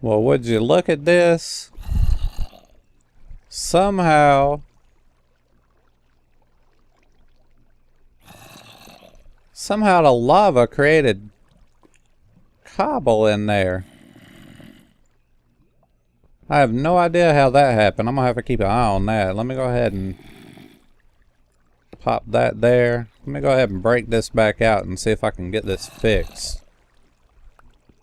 Well, would you look at this? Somehow the lava created cobble in there. I have no idea how that happened. I'm gonna have to keep an eye on that. Let me go ahead and pop that there. Let me go ahead and break this back out and see if I can get this fixed.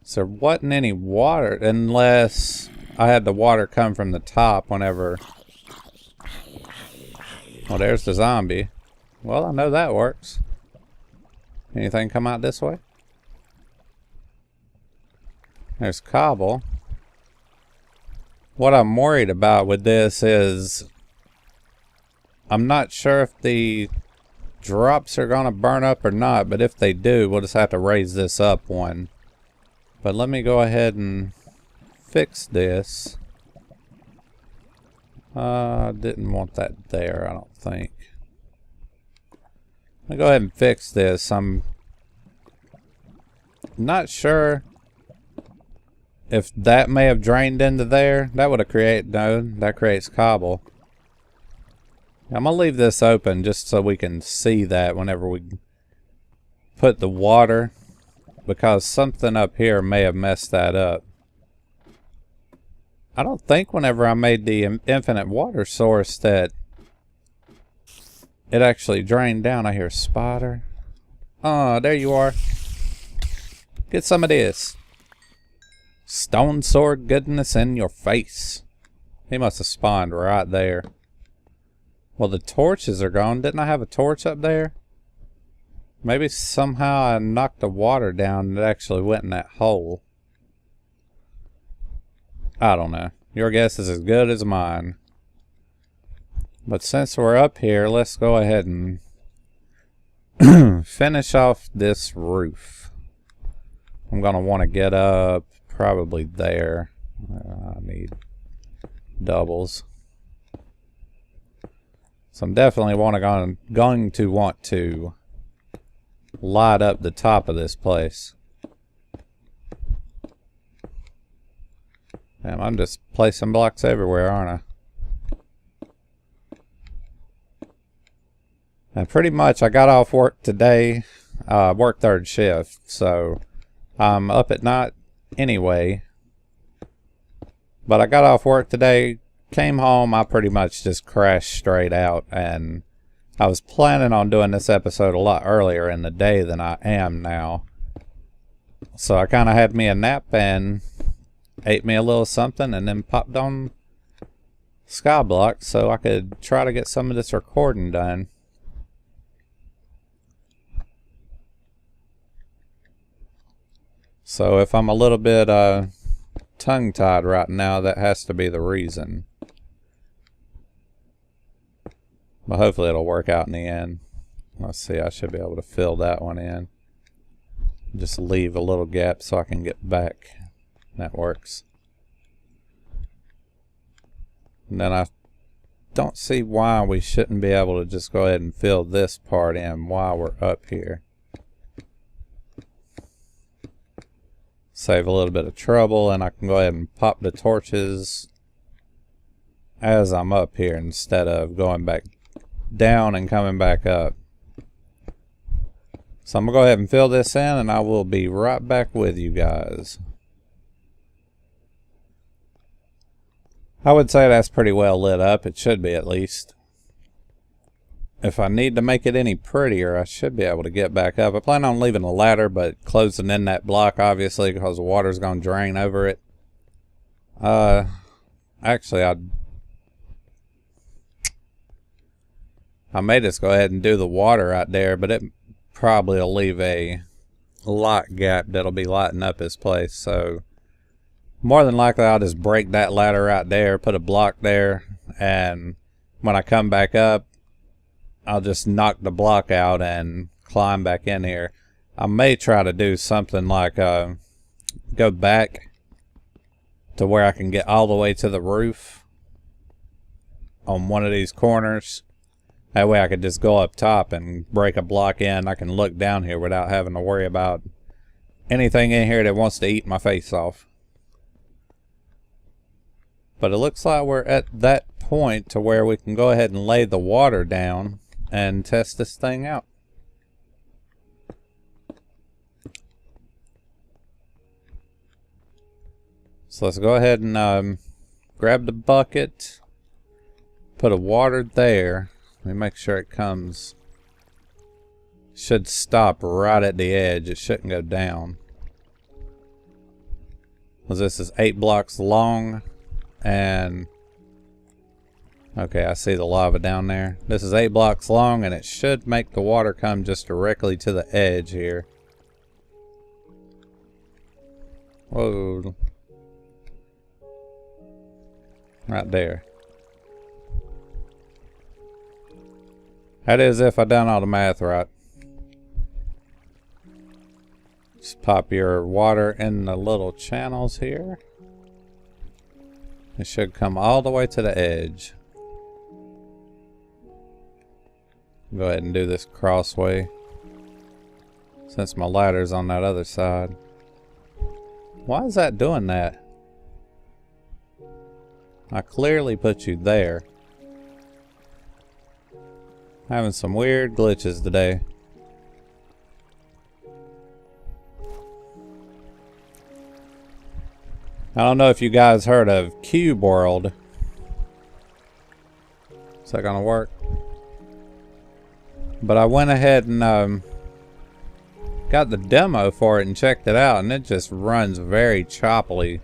So there wasn't any water unless I had the water come from the top whenever. Well, there's the zombie. Well, I know that works. Anything come out this way? There's Cobble. What I'm worried about with this is I'm not sure if the drops are going to burn up or not, but if they do, we'll just have to raise this up one. But let me go ahead and fix this. Didn't want that there, I don't think. Let me go ahead and fix this. I'm not sure if that may have drained into there. That would have created, no, that creates cobble. I'm gonna leave this open just so we can see that whenever we put the water, because something up here may have messed that up. I don't think whenever I made the infinite water source that it actually drained down. I hear a spider. Oh, there you are. Get some of this. Stone sword goodness in your face. He must have spawned right there. Well, the torches are gone. Didn't I have a torch up there? Maybe somehow I knocked the water down and it actually went in that hole. I don't know. Your guess is as good as mine. But since we're up here, let's go ahead and finish off this roof. I'm going to want to get up probably there. I need doubles. So I'm definitely going to want to light up the top of this place. Damn, I'm just placing blocks everywhere, aren't I? And pretty much I got off work today. Work third shift, so I'm up at night anyway. But I got off work today, came home, I pretty much just crashed straight out, and I was planning on doing this episode a lot earlier in the day than I am now. So I kind of had me a nap and ate me a little something and then popped on Skyblock so I could try to get some of this recording done. So if I'm a little bit tongue-tied right now, that has to be the reason. But hopefully it'll work out in the end. Let's see, I should be able to fill that one in. Just leave a little gap so I can get back. That works. And then I don't see why we shouldn't be able to just go ahead and fill this part in while we're up here. Save a little bit of trouble, and I can go ahead and pop the torches as I'm up here instead of going back down and coming back up. So I'm going to go ahead and fill this in, and I will be right back with you guys. I would say that's pretty well lit up. It should be, at least. If I need to make it any prettier, I should be able to get back up. I plan on leaving a ladder, but closing in that block, obviously, because the water's going to drain over it. Actually, I may just go ahead and do the water right there, but it probably will leave a light gap that'll be lighting up this place. So more than likely, I'll just break that ladder right there, put a block there, and when I come back up, I'll just knock the block out and climb back in here. I may try to do something like go back to where I can get all the way to the roof on one of these corners. That way I could just go up top and break a block in. I can look down here without having to worry about anything in here that wants to eat my face off. But it looks like we're at that point to where we can go ahead and lay the water down and test this thing out. So let's go ahead and grab the bucket, put a water there. Let me make sure it comes. Should stop right at the edge. It shouldn't go down. Because this is 8 blocks long and okay, I see the lava down there. This is 8 blocks long and it should make the water come just directly to the edge here. Whoa. Right there. That is if I done all the math right. Just pop your water in the little channels here. It should come all the way to the edge. Go ahead and do this crossway since my ladder's on that other side. Why is that doing that? I clearly put you there. Having some weird glitches today. I don't know if you guys heard of Cube World. Is that gonna work? But I went ahead and got the demo for it and checked it out, and it just runs very choppily.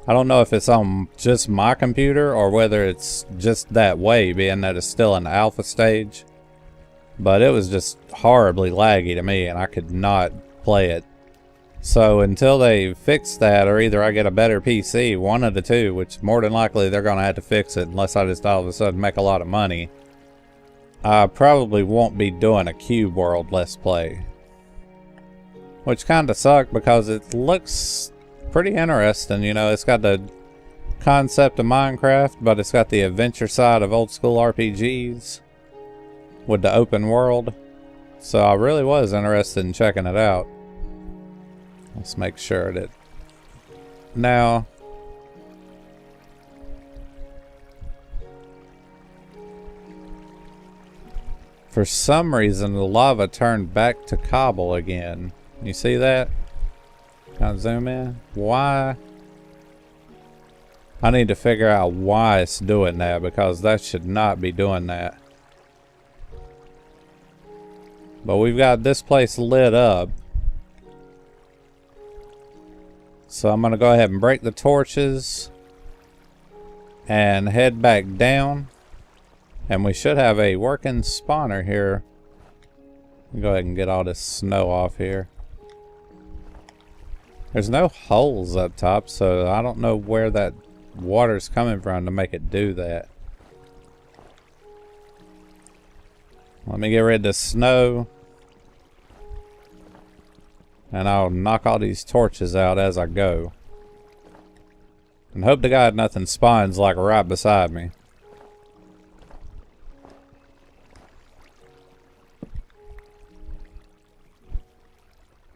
I don't know if it's on just my computer or whether it's just that way, being that it's still in the alpha stage. But it was just horribly laggy to me, and I could not play it. So until they fix that, or either I get a better PC, one of the two, which more than likely they're going to have to fix it unless I just all of a sudden make a lot of money, I probably won't be doing a Cube World Let's Play. Which kind of sucked because it looks pretty interesting. You know, it's got the concept of Minecraft, but it's got the adventure side of old school RPGs with the open world. So I really was interested in checking it out. Let's make sure that now for some reason the lava turned back to cobble again. You see that? Can I zoom in? Why? I need to figure out why it's doing that, because that should not be doing that. But we've got this place lit up. So I'm going to go ahead and break the torches and head back down. And we should have a working spawner here. Go ahead and get all this snow off here. There's no holes up top, so I don't know where that water's coming from to make it do that. Let me get rid of the snow. And I'll knock all these torches out as I go. And hope to God nothing spawns like right beside me.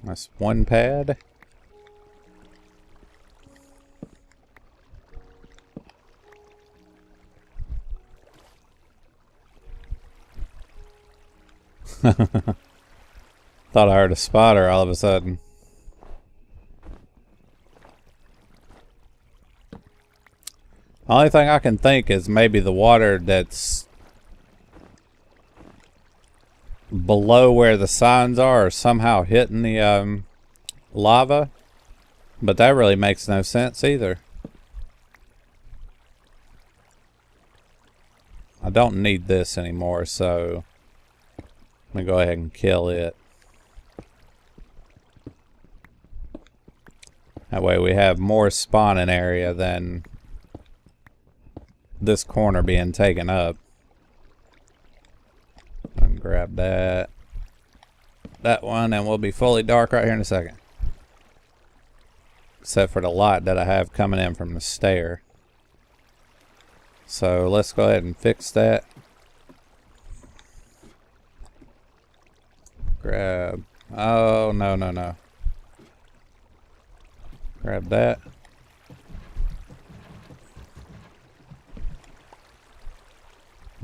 That's one pad. Thought I heard a spotter all of a sudden. Only thing I can think is maybe the water that's below where the signs are somehow hitting the lava. But that really makes no sense either. I don't need this anymore, so I'm gonna go ahead and kill it. That way we have more spawning area than this corner being taken up. And grab that one, and we'll be fully dark right here in a second. Except for the light that I have coming in from the stair. So let's go ahead and fix that. Grab. Oh, no, no, no. Grab that.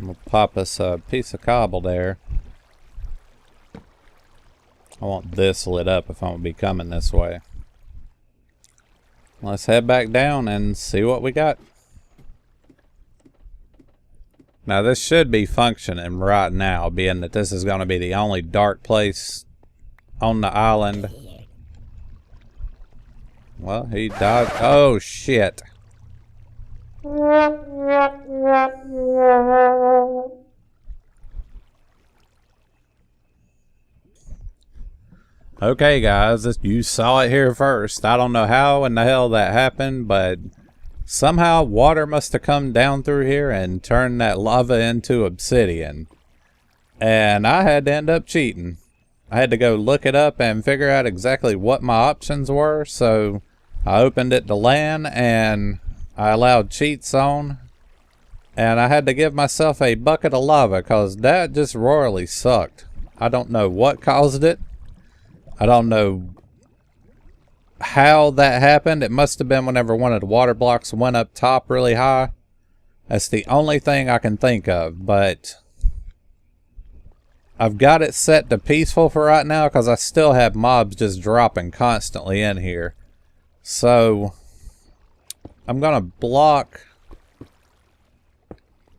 We'll pop us a piece of cobble there. I want this lit up if I'm going to be coming this way. Let's head back down and see what we got. Now this should be functioning right now, being that this is going to be the only dark place on the island. Well, he died. Oh, shit. Okay, guys, you saw it here first. I don't know how in the hell that happened, but somehow water must have come down through here and turned that lava into obsidian. And I had to end up cheating. I had to go look it up and figure out exactly what my options were. So I opened it to land and I allowed cheats on. And I had to give myself a bucket of lava because that just royally sucked. I don't know what caused it. I don't know how that happened. It must have been whenever one of the water blocks went up top really high. That's the only thing I can think of, but I've got it set to peaceful for right now because I still have mobs just dropping constantly in here. So I'm gonna block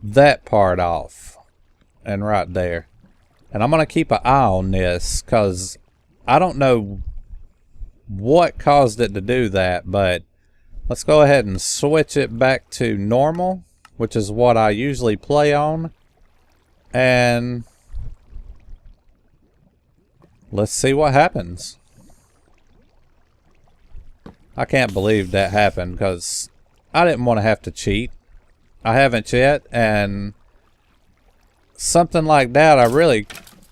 that part off and right there, and I'm gonna keep an eye on this because I don't know what caused it to do that, but let's go ahead and switch it back to normal, which is what I usually play on, and let's see what happens. I can't believe that happened because I didn't want to have to cheat. I haven't yet, and something like that I really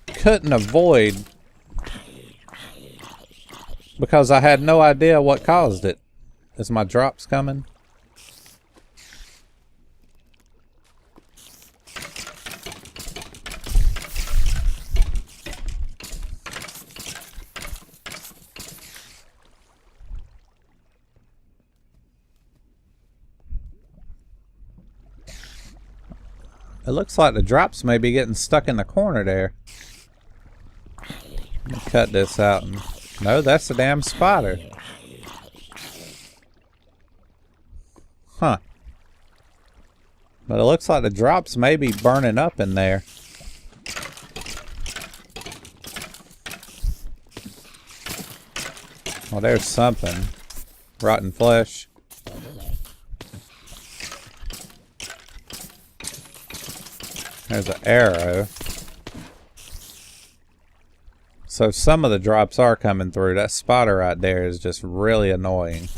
couldn't avoid because I had no idea what caused it. Is my drops coming? It looks like the drops may be getting stuck in the corner there. Let me cut this out. No, that's a damn spider. Huh. But it looks like the drops may be burning up in there. Well, there's something. Rotten flesh. There's an arrow. So some of the drops are coming through. That spider right there is just really annoying.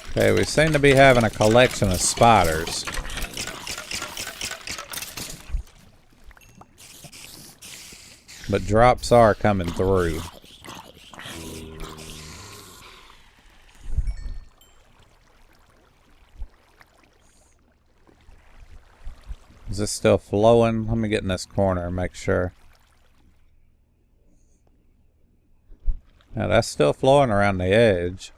Okay, we seem to be having a collection of spiders. But drops are coming through. Is this still flowing? Let me get in this corner and make sure. Now that's still flowing around the edge.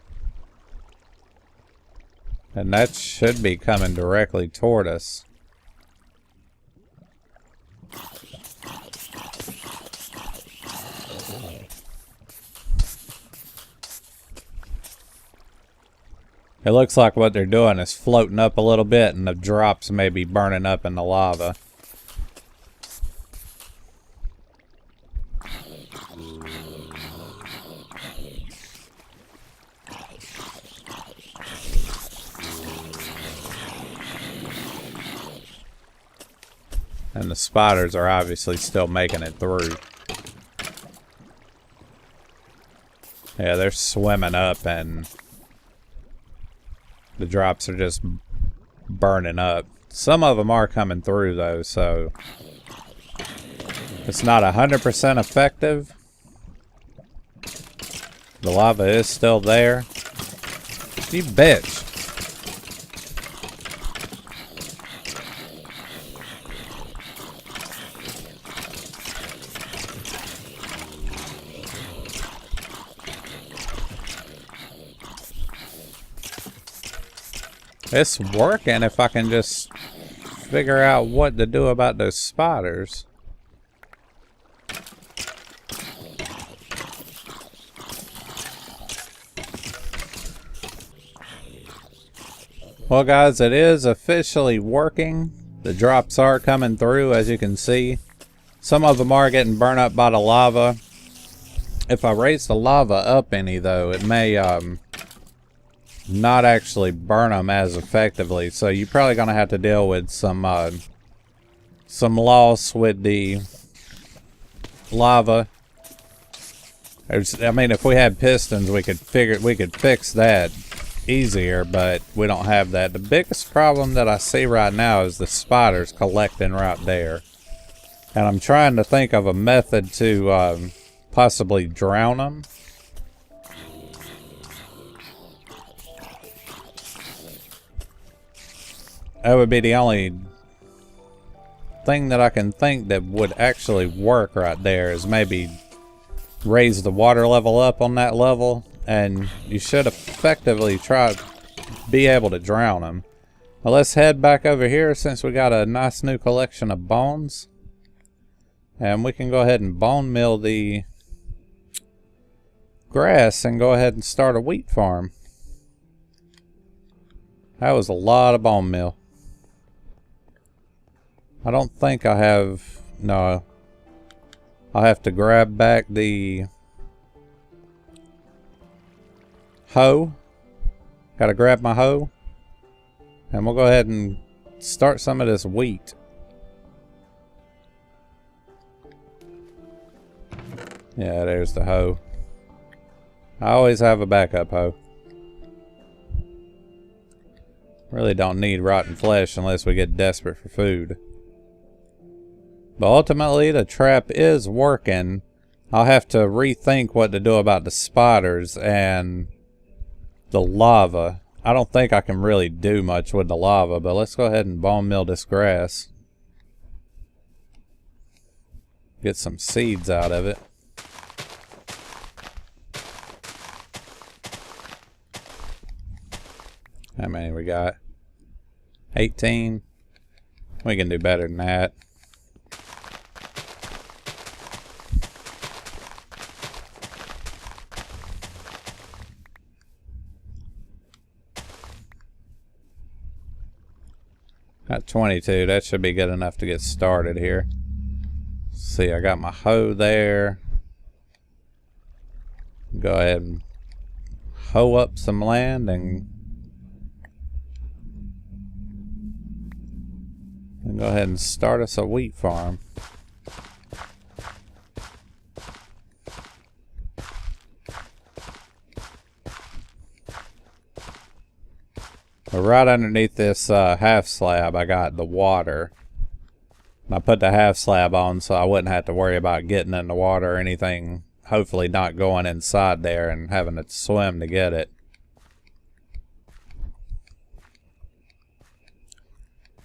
And that should be coming directly toward us. It looks like what they're doing is floating up a little bit and the drops may be burning up in the lava. And the spiders are obviously still making it through. Yeah, they're swimming up and the drops are just burning up. Some of them are coming through though, so it's not 100% effective. The lava is still there. You bitch. It's working if I can just figure out what to do about those spiders. Well guys, it is officially working. The drops are coming through, as you can see. Some of them are getting burnt up by the lava. If I raise the lava up any though, it may not actually burn them as effectively. So you're probably going to have to deal with some loss with the lava. I mean, if we had pistons, we could fix that easier, but we don't have that. The biggest problem that I see right now is the spiders collecting right there, and I'm trying to think of a method to possibly drown them. That would be the only thing that I can think that would actually work right there, is maybe raise the water level up on that level, and you should effectively be able to drown them. Well, let's head back over here since we got a nice new collection of bones, and we can go ahead and bone mill the grass and go ahead and start a wheat farm. That was a lot of bone meal. I don't think I have... No. I'll have to grab back the hoe. Gotta grab my hoe. And we'll go ahead and start some of this wheat. Yeah, there's the hoe. I always have a backup hoe. Really don't need rotten flesh unless we get desperate for food. But ultimately, the trap is working. I'll have to rethink what to do about the spiders and the lava. I don't think I can really do much with the lava, but let's go ahead and bone mill this grass. Get some seeds out of it. How many we got? 18. We can do better than that. Got 22. That should be good enough to get started here. See, I got my hoe there. Go ahead and hoe up some land and go ahead and start us a wheat farm. But right underneath this half slab, I got the water. I put the half slab on so I wouldn't have to worry about getting in the water or anything. Hopefully not going inside there and having to swim to get it.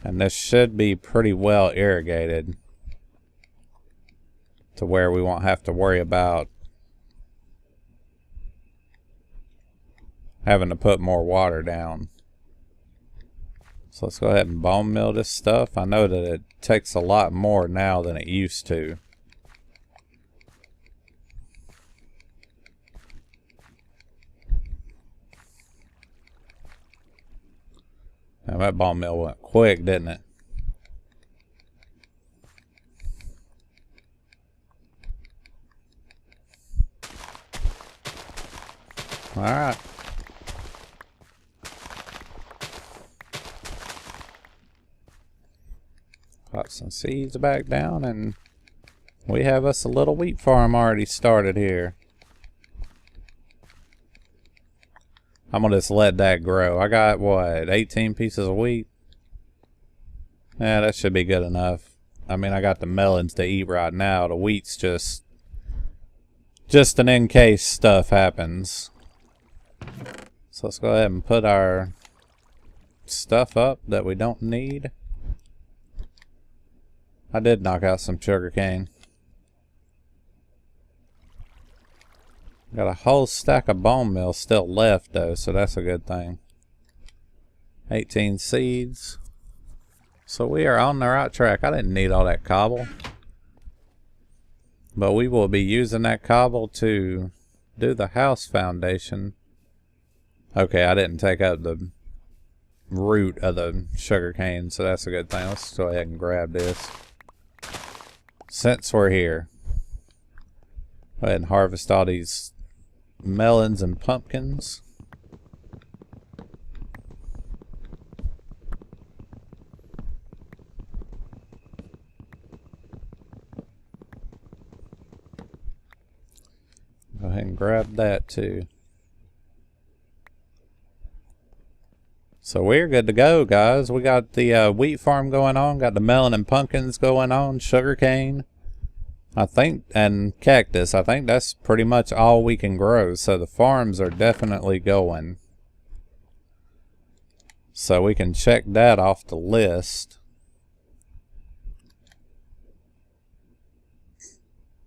And this should be pretty well irrigated to where we won't have to worry about having to put more water down. So let's go ahead and bone mill this stuff. I know that it takes a lot more now than it used to. Now that bone mill went quick, didn't it? All right. Pop some seeds back down, and we have us a little wheat farm already started here. I'm gonna just let that grow. I got, what, 18 pieces of wheat? Yeah, that should be good enough. I mean, I got the melons to eat right now. The wheat's just an in case stuff happens. So let's go ahead and put our stuff up that we don't need. I did knock out some sugarcane. Got a whole stack of bone meal still left though, so that's a good thing. 18 seeds. So we are on the right track. I didn't need all that cobble. But we will be using that cobble to do the house foundation. Okay, I didn't take out the root of the sugarcane, so that's a good thing. Let's go ahead and grab this. Since we're here, go ahead and harvest all these melons and pumpkins. Go ahead and grab that too. So we're good to go, guys. We got the wheat farm going on, got the melon and pumpkins going on, sugarcane, I think, and cactus. I think that's pretty much all we can grow. So the farms are definitely going. So we can check that off the list.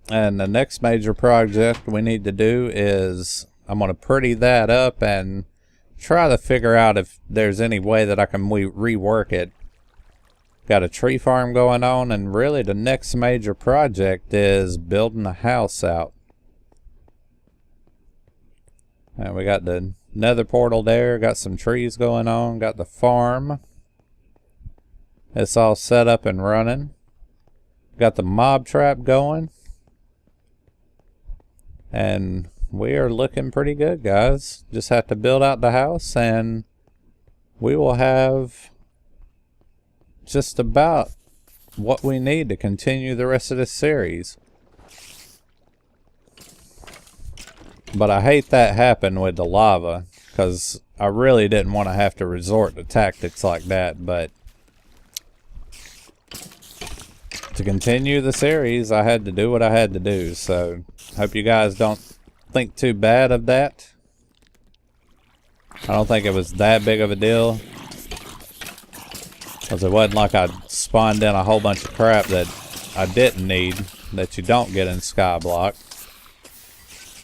And the next major project we need to do is I'm going to pretty that up and try to figure out if there's any way that I can rework it. Got a tree farm going on, and really the next major project is building a house out. And we got the nether portal there, got some trees going on, got the farm. It's all set up and running. Got the mob trap going. And we are looking pretty good, guys. Just have to build out the house and we will have just about what we need to continue the rest of this series. But I hate that happened with the lava, because I really didn't want to have to resort to tactics like that. But to continue the series, I had to do what I had to do. So hope you guys don't think too bad of that. I don't think it was that big of a deal, because it wasn't like I spawned in a whole bunch of crap that I didn't need, that you don't get in Skyblock.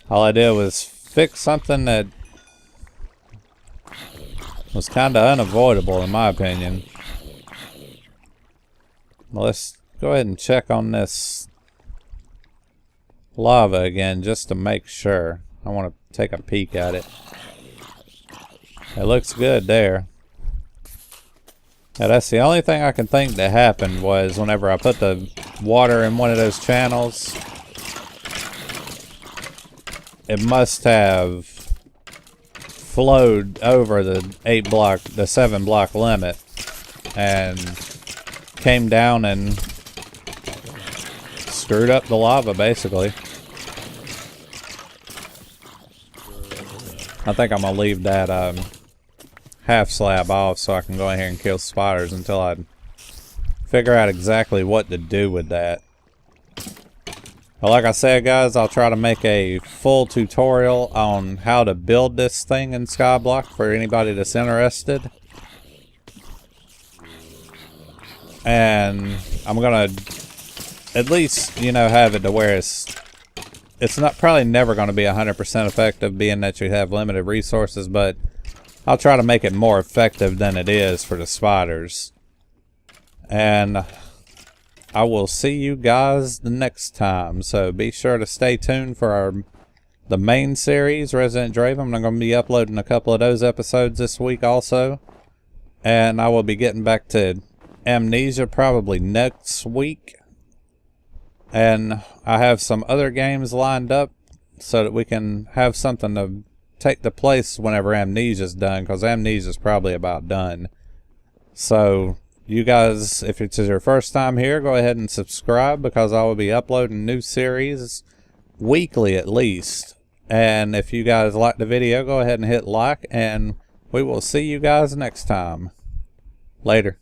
All I did was fix something that was kind of unavoidable in my opinion. Well, let's go ahead and check on this lava again just to make sure. I want to take a peek at it. It looks good there. Now that's the only thing I can think that happened was whenever I put the water in one of those channels, it must have flowed over the 7 block limit and came down and screwed up the lava basically. I think I'm gonna leave that half slab off so I can go in here and kill spiders until I figure out exactly what to do with that. But like I said, guys, I'll try to make a full tutorial on how to build this thing in Skyblock for anybody that's interested. And I'm gonna at least, you know, have it to where it's not probably never going to be 100% effective, being that you have limited resources, but I'll try to make it more effective than it is for the spiders. And I will see you guys the next time. So be sure to stay tuned for the main series, ResidentDraven. I'm going to be uploading a couple of those episodes this week also. And I will be getting back to Amnesia probably next week. And I have some other games lined up so that we can have something to take the place whenever Amnesia's done, because Amnesia's probably about done. So you guys, if it's your first time here, go ahead and subscribe, because I will be uploading new series weekly at least. And if you guys like the video, go ahead and hit like, and we will see you guys next time. Later.